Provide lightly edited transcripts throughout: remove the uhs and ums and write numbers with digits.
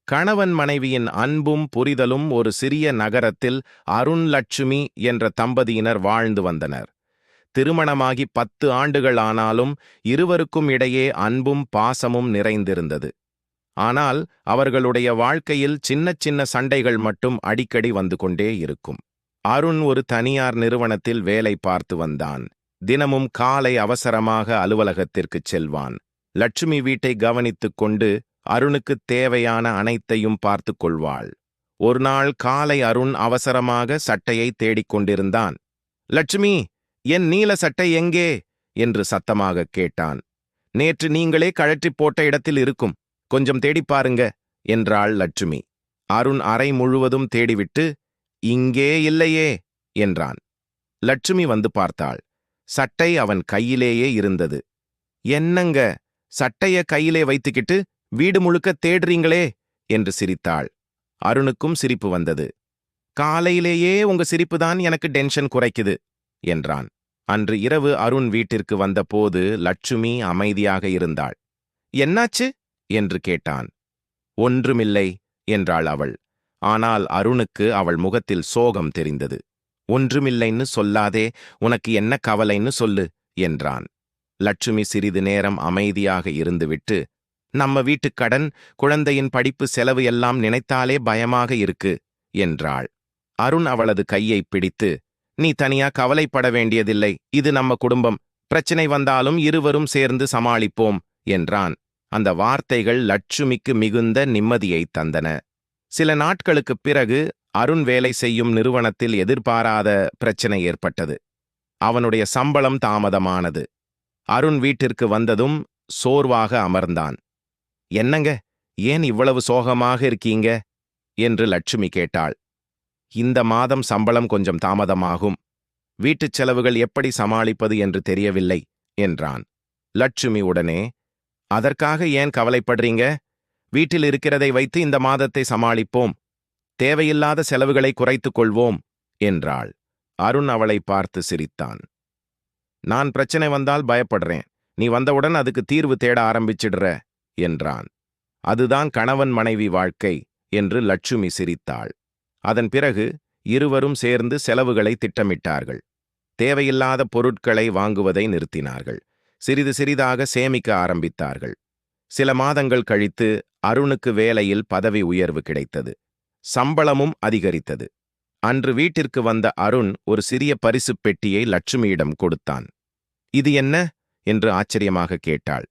கணவன் மனைவியின் அன்பும் புரிதலும் ஒரு சிறிய நகரத்தில் அருண் லட்சுமி என்ற தம்பதியினர் வாழ்ந்து வந்தனர். திருமணமாகி 10 ஆண்டுகள் ஆனாலும் இருவருக்கும் இடையே அன்பும் பாசமும் நிறைந்திருந்தது. ஆனால் அவர்களுடைய வாழ்க்கையில் சின்ன சின்ன சண்டைகள் மட்டும் அடிக்கடி வந்து கொண்டே இருக்கும். அருண் ஒரு தனியார் நிறுவனத்தில் வேலை பார்த்து வந்தான். தினமும் காலை அவசரமாக அலுவலகத்திற்குச் செல்வான். லட்சுமி வீட்டை கவனித்துக் கொண்டு அருணுக்குத் தேவையான அனைத்தையும் பார்த்து கொள்வாள். ஒரு நாள் காலை அருண் அவசரமாக சட்டையை தேடிக் கொண்டிருந்தான். லட்சுமி, என் நீல சட்டை எங்கே என்று சத்தமாக கேட்டான். நேற்று நீங்களே கழற்றிப் போட்ட இடத்தில் இருக்கும், கொஞ்சம் தேடிப் பாருங்க என்றாள் லட்சுமி. அருண் அறை முழுவதும் தேடிவிட்டு, இங்கே இல்லையே என்றான். லட்சுமி வந்து பார்த்தாள். சட்டை அவன் கையிலேயே இருந்தது. என்னங்க, சட்டைய கையிலே வைத்துக்கிட்டு வீடு முழுக்க தேடுறீங்களே என்று சிரித்தாள். அருணுக்கும் சிரிப்பு வந்தது. காலையிலேயே உங்க சிரிப்புதான் எனக்கு டென்ஷன் குறைக்குது என்றான். அன்று இரவு அருண் வீட்டிற்கு வந்தபோது லட்சுமி அமைதியாக இருந்தாள். என்னாச்சு என்று கேட்டான். ஒன்றுமில்லை என்றாள் அவள். ஆனால் அருணுக்கு அவள் முகத்தில் சோகம் தெரிந்தது. ஒன்றுமில்லைன்னு சொல்லாதே, உனக்கு என்ன கவலைன்னு சொல்லு என்றான். லட்சுமி சிறிது நேரம் அமைதியாக இருந்துவிட்டு, நம்ம வீட்டுக் கடன், குழந்தையின் படிப்பு செலவு எல்லாம் நினைத்தாலே பயமாக இருக்கு என்றாள். அருண் அவளது கையை பிடித்து, நீ தனியா கவலைப்பட வேண்டியதில்லை, இது நம்ம குடும்பம், பிரச்சனை வந்தாலும் இருவரும் சேர்ந்து சமாளிப்போம் என்றான். அந்த வார்த்தைகள் லட்சுமிக்கு மிகுந்த நிம்மதியை தந்தன. சில நாட்களுக்குப் பிறகு அருண் வேலை செய்யும் நிறுவனத்தில் எதிர்பாராத பிரச்சனை ஏற்பட்டது. அவனுடைய சம்பளம் தாமதமானது. அருண் வீட்டிற்கு வந்ததும் சோர்வாக அமர்ந்தான். என்னங்க, ஏன் இவ்வளவு சோகமாக இருக்கீங்க என்று லட்சுமி கேட்டாள். இந்த மாதம் சம்பளம் கொஞ்சம் தாமதமாகும், வீட்டுச் செலவுகள் எப்படி சமாளிப்பது என்று தெரியவில்லை என்றான். லட்சுமி உடனே, அதற்காக ஏன் கவலைப்படுறீங்க? வீட்டில் இருக்கிறதை வைத்து இந்த மாதத்தை சமாளிப்போம், தேவையில்லாத செலவுகளை குறைத்துக் கொள்வோம் என்றாள். அருண் அவளை பார்த்து சிரித்தான். நான் பிரச்சனை வந்தால் பயப்படுறேன், நீ வந்தவுடன் அதுக்கு தீர்வு தேட ஆரம்பிச்சிடுற என்றான். அதுதான் கணவன் மனைவி வாழ்க்கை என்று லட்சுமி சிரித்தாள். அதன் பிறகு இருவரும் சேர்ந்து செலவுகளை திட்டமிட்டார்கள். தேவையில்லாத பொருட்களை வாங்குவதை நிறுத்தினார்கள். சிறிது சிறிதாக சேமிக்க ஆரம்பித்தார்கள். சில மாதங்கள் கழித்து அருணுக்கு வேலையில் பதவி உயர்வு கிடைத்தது. சம்பளமும் அதிகரித்தது. அன்று வீட்டிற்கு வந்த அருண் ஒரு சிறிய பரிசுப் பெட்டியை லட்சுமியிடம் கொடுத்தான். இது என்ன என்று ஆச்சரியமாக கேட்டாள்.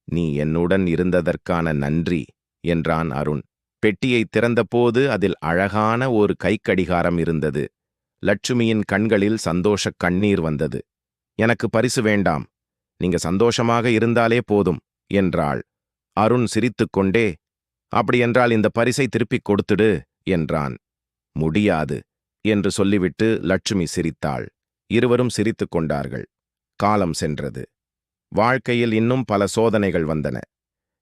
நீ என்னுடன் இருந்ததற்கான நன்றி என்றான் அருண். பெட்டியை திறந்தபோது அதில் அழகான ஒரு கைக்கடிகாரம் இருந்தது. லட்சுமியின் கண்களில் சந்தோஷக் கண்ணீர் வந்தது. எனக்கு பரிசு வேண்டாம், நீங்க சந்தோஷமாக இருந்தாலே போதும் என்றாள். அருண் சிரித்துக்கொண்டே, அப்படியென்றால் இந்த பரிசை திருப்பிக் கொடுத்துடு என்றான். முடியாது என்று சொல்லிவிட்டு லட்சுமி சிரித்தாள். இருவரும் சிரித்துக் கொண்டார்கள். காலம் சென்றது. வாழ்க்கையில் இன்னும் பல சோதனைகள் வந்தன.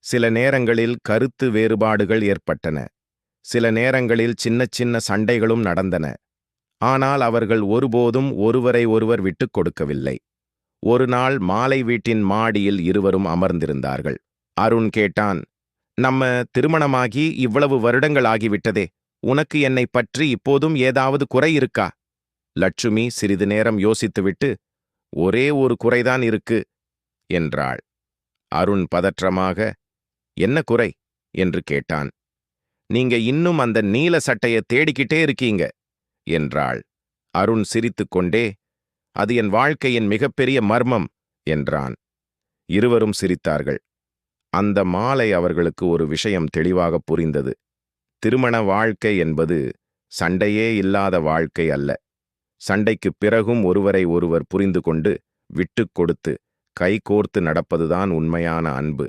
சில நேரங்களில் கருத்து வேறுபாடுகள் ஏற்பட்டன. சில நேரங்களில் சின்ன சின்ன சண்டைகளும் நடந்தன. ஆனால் அவர்கள் ஒருபோதும் ஒருவரை ஒருவர் விட்டுக் கொடுக்கவில்லை. ஒரு நாள் மாலை வீட்டின் மாடியில் இருவரும் அமர்ந்திருந்தார்கள். அருண் கேட்டான், நம்ம திருமணமாகி இவ்வளவு வருடங்கள் ஆகிவிட்டதே, உனக்கு என்னை பற்றி இப்போதும் ஏதாவது குறை இருக்கா? லட்சுமி சிறிது நேரம் யோசித்துவிட்டு, ஒரே ஒரு குறைதான் இருக்கு என்றாள். அருண் பதற்றமாக, என்ன குறை என்று கேட்டான். நீங்க இன்னும் அந்த நீல சட்டைய தேடிக்கிட்டே இருக்கீங்க என்றாள். அருண் சிரித்துக்கொண்டே, அது என் வாழ்க்கையின் மிகப்பெரிய மர்மம் என்றான். இருவரும் சிரித்தார்கள். அந்த மாலை அவர்களுக்கு ஒரு விஷயம் தெளிவாக புரிந்தது. திருமண வாழ்க்கை என்பது சண்டையே இல்லாத வாழ்க்கை அல்ல. சண்டைக்குப் பிறகும் ஒருவரை ஒருவர் புரிந்து கொண்டு விட்டுக் கொடுத்து கைகோர்த்து நடப்பதுதான் உண்மையான அன்பு.